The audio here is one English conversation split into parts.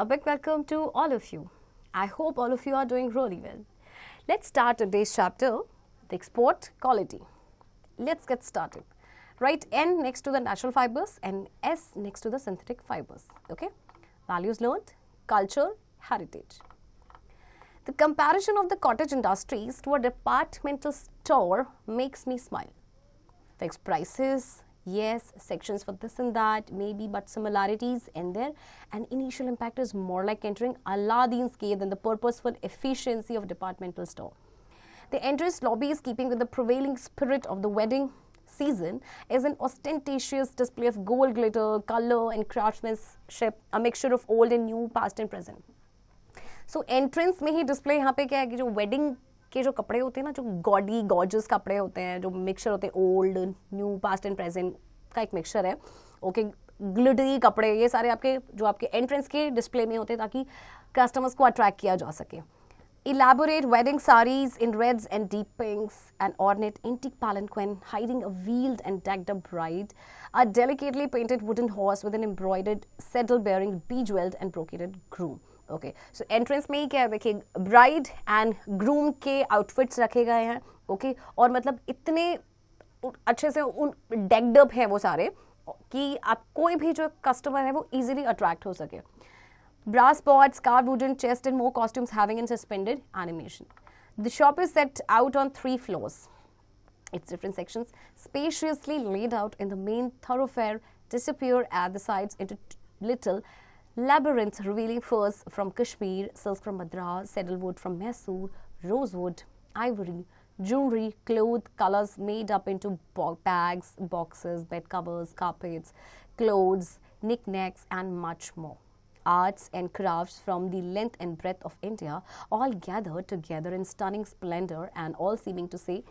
a big welcome to all of you. I hope all of you are doing really well. Let's start today's chapter, the export quality. Let's get started. Write N next to the natural fibers and S next to the synthetic fibers. Okay? Values learned, culture, heritage. The comparison of the cottage industries to a departmental store makes me smile. Fixed prices, yes, sections for this and that, maybe, but similarities in there. And initial impact is more like entering Aladdin's cave than the purposeful efficiency of departmental store. The entrance lobby is keeping with the prevailing spirit of the wedding season is an ostentatious display of gold glitter, color and craftsmanship, a mixture of old and new, past and present. So entrance में ही display यहाँ पे क्या है कि जो wedding के जो कपड़े होते हैं ना, जो गॉडी गॉर्जियस कपड़े होते हैं, जो मिक्सचर होते हैं old new past and present का एक मिक्सचर है. ओके, ग्लिटरी कपड़े, ये सारे आपके जो आपके एंट्रेंस के डिस्प्ले में होते हैं ताकि कस्टमर्स को अट्रैक्ट किया जा सके. Elaborate wedding sarees in reds and deep pinks, an ornate antique palanquin hiding a veiled and decked up bride, a delicately painted wooden horse with an embroidered saddle bearing bejeweled and brocaded groom. Okay, so entrance में ही क्या है, देखिए bride and groom के outfits रखे गए हैं. Okay, और मतलब इतने अच्छे से उन डेक्ड अप है वो सारे कि आप कोई भी जो कस्टमर है वो इजीली अट्रैक्ट हो सके. Brass pots, carved wooden chest and more costumes having in suspended animation. The shop is set out on 3 floors. Its different sections, spaciously laid out in the main thoroughfare, disappear at the sides into little labyrinths revealing furs from Kashmir, silks from Madras, saddlewood from Mysore, rosewood, ivory, jewelry, cloth, colors made up into bags, boxes, bed covers, carpets, clothes, knickknacks and much more. Arts and crafts from the length and breadth of India all gathered together in stunning splendor and all seeming to say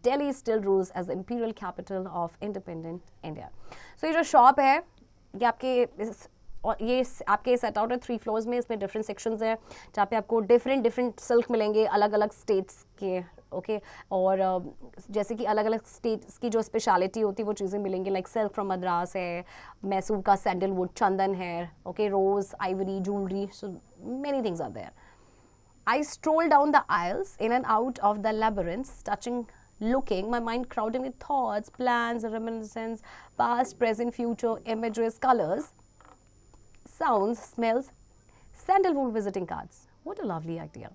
Delhi still rules as the imperial capital of independent India. So ये जो shop है ये आपके set out है 3 floors में. इसमें different sections हैं जहाँ पे आपको डिफरेंट सिल्क मिलेंगे अलग अलग स्टेट्स के. ओके, और जैसे कि अलग अलग स्टेट्स की जो स्पेशलिटी होती है वो चीज़ें मिलेंगी. लाइक सिल्क फ्रॉम मद्रास है, मैसूर का सैंडलवुड, चंदन है, okay, rose, ivory, jewellery, so many things are there. I strolled down the aisles in and out of the labyrinths, looking, my mind crowded with thoughts, plans, reminiscences, past, present, future, images, colors, sounds, smells, sandalwood visiting cards. What a lovely idea.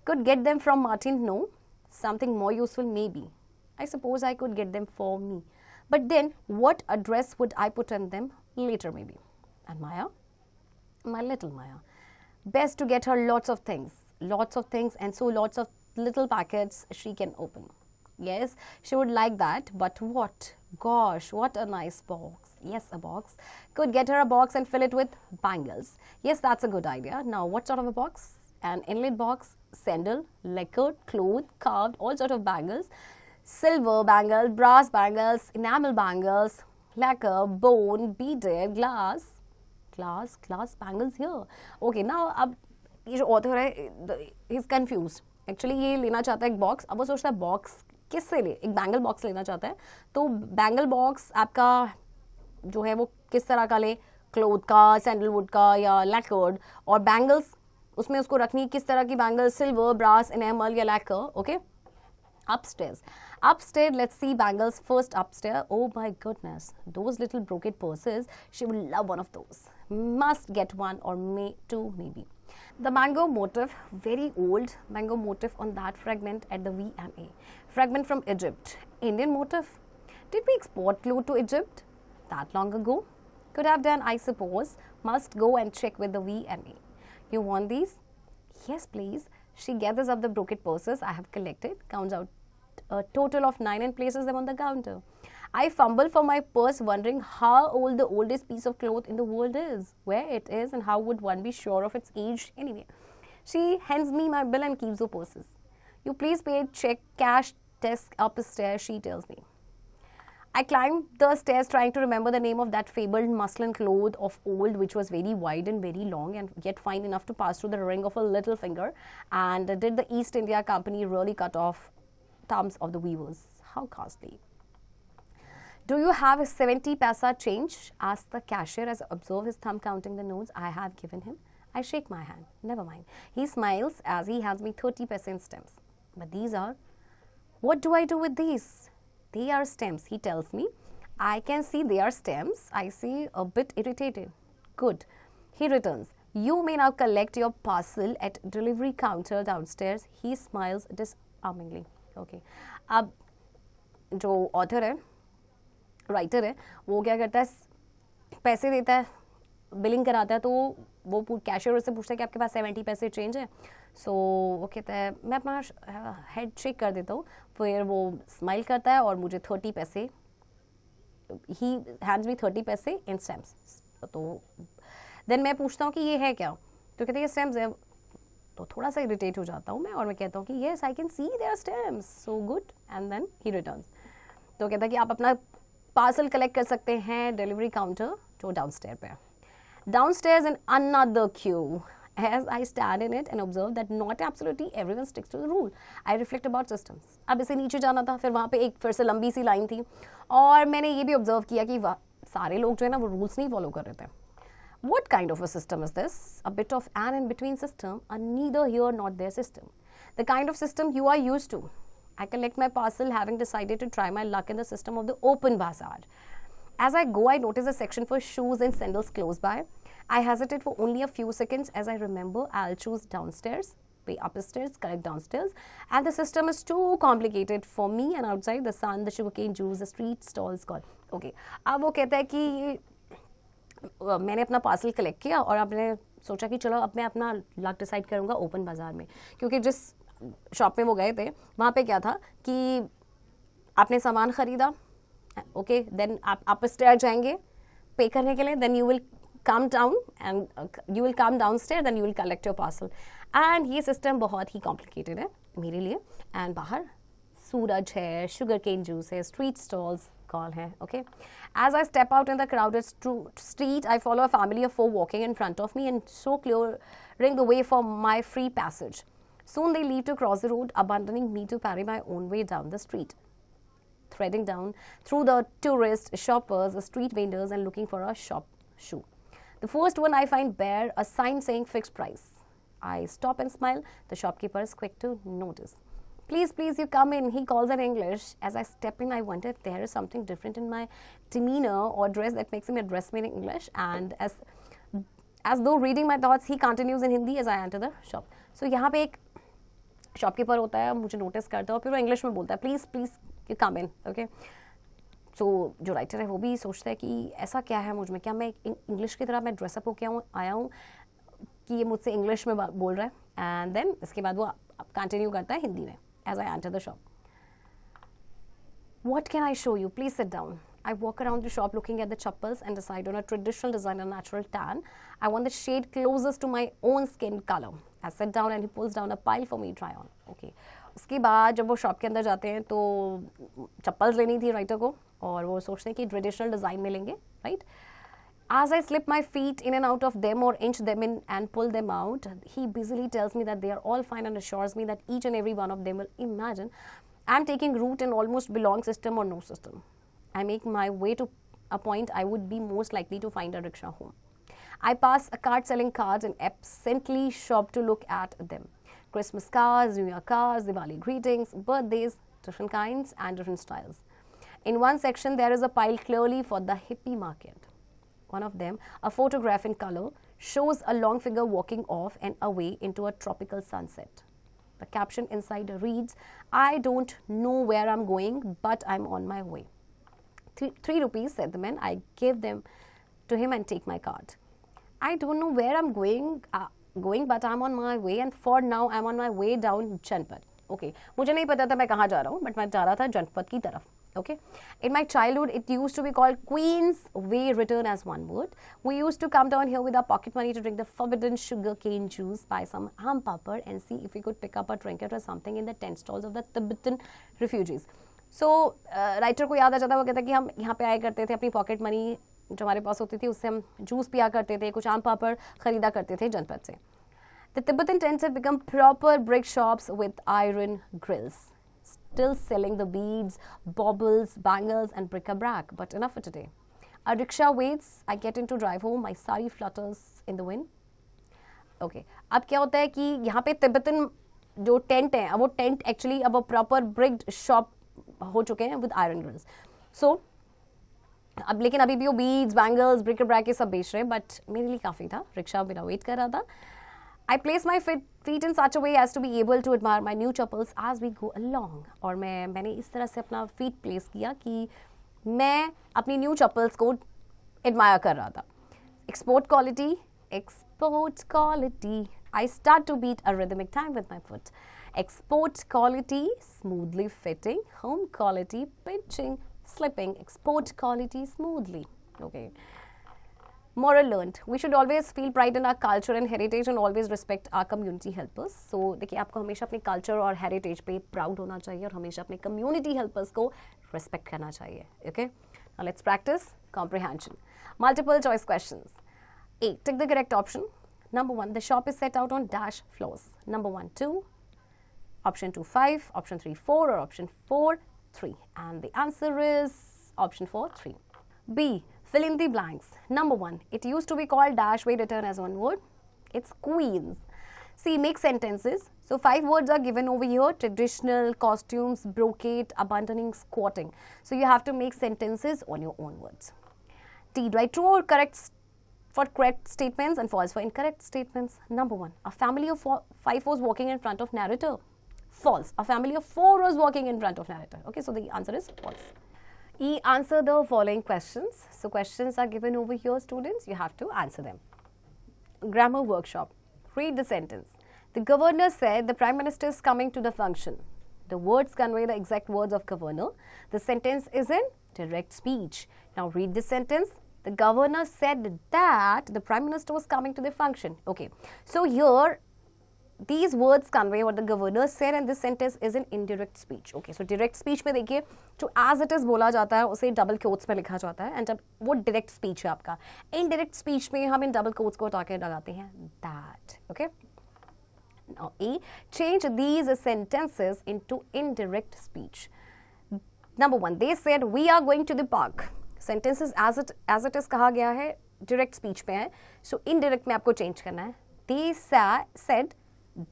Could get them from Martin? No. Something more useful? Maybe. I suppose I could get them for me. But then, what address would I put on them? Later, maybe. And Maya? My little Maya. Best to get her lots of things, and so lots of little packets she can open. Yes, she would like that, but what? Gosh, what a nice box. Yes, a box. Could get her a box and fill it with bangles. Yes, that's a good idea. Now, what sort of a box? An inlaid box, sandal, lacquered, cloth, carved, all sort of bangles. Silver bangle, brass bangles, enamel bangles, lacquer, bone, beaded, glass bangles here. Okay, now अब ये जो author है, he's confused. Actually ये लेना चाहता है एक box. अब वो सोचता है box किससे ले, एक बैंगल बॉक्स लेना चाहता है. तो बैंगल बॉक्स आपका जो है वो किस तरह का ले, क्लोथ का, सैंडलवुड का या लैकर्ड. और बैंगल्स उसमें उसको रखनी किस तरह की बैंगल, सिल्वर, ब्रास, एनेमल या lacquer. Okay, upstairs, let's see bangles first. Upstairs, oh my goodness, those little brocade purses, she will love one of those. Must get one or two maybe. The mango motif, very old mango motif on that fragment at the V&A. Fragment from Egypt. Indian motif. Did we export cloth to Egypt that long ago? Could have done, I suppose. Must go and check with the V&A. You want these? Yes, please. She gathers up the brocade purses I have collected, counts out a total of 9 and places them on the counter. I fumble for my purse, wondering how old the oldest piece of cloth in the world is, where it is, and how would one be sure of its age anyway. She hands me my bill and keeps the purses. You please pay check, cash, desk upstairs, she tells me. I climbed the stairs trying to remember the name of that fabled muslin cloth of old which was very wide and very long and yet fine enough to pass through the ring of a little finger. And did the East India Company really cut off thumbs of the weavers? How costly. Do you have a 70 paisa change? Asked the cashier as I observed his thumb counting the notes I have given him. I shake my hand. Never mind. He smiles as he hands me 30 paise in stamps. But these are, what do I do with these? They are stamps, he tells me. I can see they are stamps. I see a bit irritated. Good. He returns. You may now collect your parcel at delivery counter downstairs. He smiles disarmingly. Okay. अब जो author है, writer है, वो क्या करता है, पैसे देता है, बिलिंग कराता है, तो वो कैशियर से पूछता है कि आपके पास 70 पैसे चेंज है. सो वो कहता है मैं अपना हेड शेक कर देता हूँ. फिर वो स्माइल करता है और मुझे 30 पैसे, ही हैंड्स मी 30 पैसे इन स्टैम्प्स. तो देन मैं पूछता हूँ कि ये है क्या, तो कहते हैं ये स्टैम्प्स है. तो थोड़ा सा इरिटेट हो जाता हूँ मैं और मैं कहता हूँ कि yes I can see their stamps, so good. And then he returns. तो कहता है कि आप अपना पार्सल कलेक्ट कर सकते हैं डिलीवरी काउंटर जो डाउनस्टेयर पे है. Downstairs in another queue. As I stand in it and observe that not absolutely everyone sticks to the rule, I reflect about systems. अब इसे नीचे जाना था, फिर वहाँ पे एक फिर से लंबी सी लाइन थी और मैंने ये भी ऑब्जर्व किया कि सारे लोग जो है ना वो रूल्स नहीं फॉलो कर रहे थे. What kind of a system is this? A bit of an in-between system, a neither here nor there system. The kind of system you are used to. I collect my parcel having decided to try my luck in the system of the open bazaar. As I go, I notice a section for shoes and sandals close by. I hesitate for only a few seconds as I remember I'll choose downstairs, pay upstairs, collect downstairs, and the system is too complicated for me. And outside, the sun, the sugarcane juice, the street stalls gone. Okay. अब वो कहता है कि मैंने अपना parcel collect किया और आपने सोचा कि चलो अब मैं अपना लक डिसाइड करूँगा ओपन बाज़ार में, क्योंकि जिस शॉप में वो गए थे वहाँ पे क्या था कि आपने सामान ख़रीदा, ओके, देन आप अपस्टेयर जाएंगे पे करने के लिए, then you will come down and you will come down stair, then you will collect your parcel. And ये सिस्टम बहुत ही कॉम्प्लिकेटेड है मेरे लिए. एंड बाहर सूरज है, शुगर केन जूस है, स्ट्रीट स्टॉल्स कॉल है. Okay. As I step out in the crowded street, I follow a family of four walking in front of me and so clearing the way for my free passage. Soon they leave to cross the road, abandoning me to parry my own way down the street. Threading down through the tourists, shoppers, the street vendors, and looking for a shop shoe. The first one I find bear a sign saying fixed price. I stop and smile. The shopkeeper is quick to notice. Please, please, you come in, he calls in English. As I step in, I wonder if there is something different in my demeanor or dress that makes him address me in English. And as though reading my thoughts, he continues in Hindi as I enter the shop. So यहाँ पे एक shopkeeper होता है, मुझे notice करता है और फिर वो इंग्लिश में बोलता है please please you come in. Okay. So जो राइटर है वो भी सोचता है कि ऐसा क्या है मुझ में, क्या मैं इंग्लिश की तरह मैं ड्रेसअप होकर आया हूँ कि ये मुझसे इंग्लिश में बोल रहा है. एंड देन इसके बाद वो कंटिन्यू करता है हिंदी में. As I enter the shop. What can I show you? Please sit down. I walk around the shop looking at the chappals and decide on a traditional design and natural tan. I want the shade closest to my own skin color. I sit down and he pulls down a pile for me to try on. Okay. उसके बाद जब वो shop के अंदर जाते हैं तो चप्पल्स लेनी थी राइटर को और वो सोचते हैं कि ट्रेडिशनल डिज़ाइन मिलेंगे, right. As I slip my feet in and out of them or inch them in and pull them out, he busily tells me that they are all fine and assures me that each and every one of them will imagine I'm taking root in almost belong system or no system. I make my way to a point I would be most likely to find a rickshaw home. I pass a cart selling cards and absently shop to look at them. Christmas cards, New Year cards, Diwali greetings, birthdays, different kinds and different styles. In one section, there is a pile clearly for the hippie market. One of them, a photograph in color, shows a long figure walking off and away into a tropical sunset. The caption inside reads, I don't know where I'm going, but I'm on my way. 3 rupees, said the man. I gave them to him and take my card. I don't know where I'm going, but I'm on my way, and for now I'm on my way down Janpat. Okay, मुझे नहीं पता था मैं कहाँ जा रहा हूँ, but मैं जा रहा था जनपद की तरफ. Okay. In my childhood, it used to be called Queen's Way, written as one word. We used to come down here with our pocket money to drink the forbidden sugar cane juice, buy some ham papad, and see if we could pick up a trinket or something in the tent stalls of the Tibetan refugees. So, writer को याद आ जाता है, वो कहता है कि हम यहाँ पे आया करते थे, अपनी पॉकेट मनी जो हमारे पास होती थी उससे हम जूस पिया करते थे, कुछ आम पापड़ खरीदा करते थे जनपद से. The Tibetan tents had become proper brick shops with iron grills. Still selling the beads, baubles, bangles and bric-a-brac, but enough for today. A rickshaw waits. I get in to drive home. My sari flutters in the wind. Okay अब क्या होता है कि यहाँ पे Tibetan जो tent है, अब वो टेंट एक्चुअली अब प्रॉपर ब्रिक्ड शॉप हो चुके हैं विद आयरन ग्रिल्स. सो अब लेकिन अभी भी वो बीड्स, बैंगल्स, ब्रिक ब्रैक ये सब बेच रहे हैं, बट मेरे लिए काफ़ी था. रिक्शा मेरा वेट कर रहा था. I place my feet in such a way as to be able to admire my new chappals as we go along. और मैंने इस तरह से अपना feet place किया कि मैं अपनी new chappals को admire कर रहा था. Export quality. I start to beat a rhythmic time with my foot. Export quality, smoothly fitting. Home quality, pinching, slipping. Export quality, smoothly. Okay. Moral learned. We should always feel pride in our culture and heritage and always respect our community helpers. So देखिए आपको हमेशा अपने culture और heritage पे proud होना चाहिए और हमेशा अपने community helpers को respect करना चाहिए. Okay? Now let's practice comprehension. Multiple choice questions. A. Tick the correct option. Number 1. The shop is set out on dash floors. Number 1, 2. Option 2, 5. Option 3, 4. Or option 4, 3. And the answer is option 4, 3. B. Fill in the blanks. Number 1. It used to be called dash way written as one word. It's Queens. C. Make sentences. So 5 words are given over here. Traditional, costumes, brocade, abandoning, squatting. So you have to make sentences on your own words. D. Write true or correct for correct statements and false for incorrect statements. Number 1. A family of 5 was walking in front of narrator. False. A family of 4 was walking in front of narrator. Okay, so the answer is false. E. Answer the following questions. So questions are given over here, students. You have to answer them. Grammar workshop. Read the sentence. The governor said the prime minister is coming to the function. The words convey the exact words of governor. The sentence is in direct speech. Now read the sentence. The governor said that the prime minister was coming to the function. Okay. So here these words convey what the governor said and this sentence is in indirect speech. Okay, so direct speech में देखिए जो as it is बोला जाता है उसे double quotes में लिखा जाता है and जब वो direct speech है आपका. Indirect speech में हम इन double quotes को हटा के लगाते हैं that. Okay. Now A. Change these sentences into indirect speech. Number 1. They said we are going to the park. Sentences as it is कहा गया है direct speech में है. So indirect में आपको change करना है. They said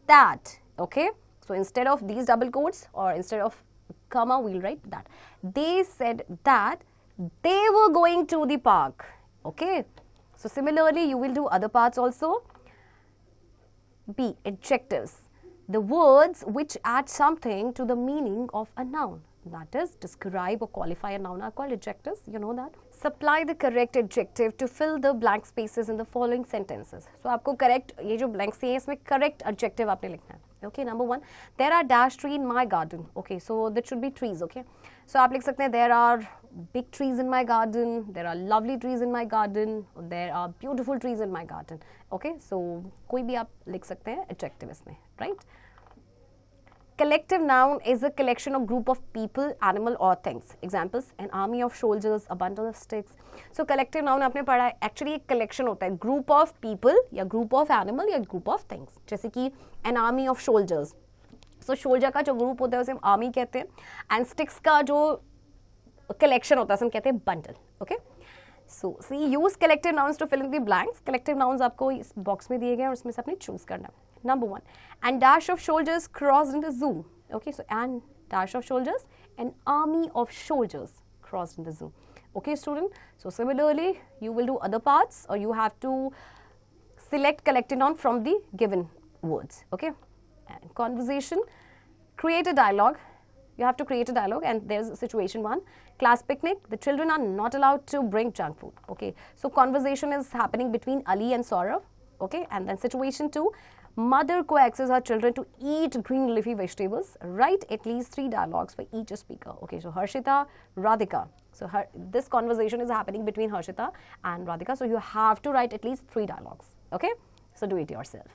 that. Okay, so instead of these double quotes or instead of comma we'll write that. They said that they were going to the park. Okay, so similarly you will do other parts also. B. Adjectives. The words which add something to the meaning of a noun, that is describe or qualify a noun, are called adjectives. You know that. Supply the correct adjective to fill the blank spaces in the following sentences. So आपको correct ये जो blanks हैं इसमें correct adjective आपने लिखना है. Okay, number 1. There are dash tree in my garden. Okay, so that should be trees. Okay, so आप लिख सकते हैं there are big trees in my garden, there are lovely trees in my garden, there are beautiful trees in my garden. Okay, so कोई भी आप लिख सकते हैं adjective इसमें, right? Collective noun is a collection of group of people, animal or things. Examples: an army of soldiers, a bundle of sticks. So collective noun आपने पढ़ा है actually एक collection होता है group of people या group of animal या group of things. जैसे कि an army of soldiers. So soldier का जो group होता है उसे हम army कहते हैं and sticks का जो collection होता है उसे हम कहते हैं bundle. Okay? So see, use collective nouns to fill in the blanks. Collective nouns आपको इस box में दिए गए हैं और उसमें से आपने choose करना है. Number 1. And dash of soldiers crossed in the zoo. Okay, so and dash of soldiers, an army of soldiers crossed in the zoo. Okay, student. So similarly, you will do other parts or you have to select collective noun from the given words. Okay, and conversation. Create a dialogue. You have to create a dialogue and there's situation 1. Class picnic. The children are not allowed to bring junk food. Okay, so conversation is happening between Ali and Saurav. Okay, and then situation 2. Mother coaxes her children to eat green leafy vegetables. Write at least 3 dialogues for each speaker. Okay, so Harshita, Radhika. So this conversation is happening between Harshita and Radhika. So you have to write at least 3 dialogues. Okay, so do it yourself.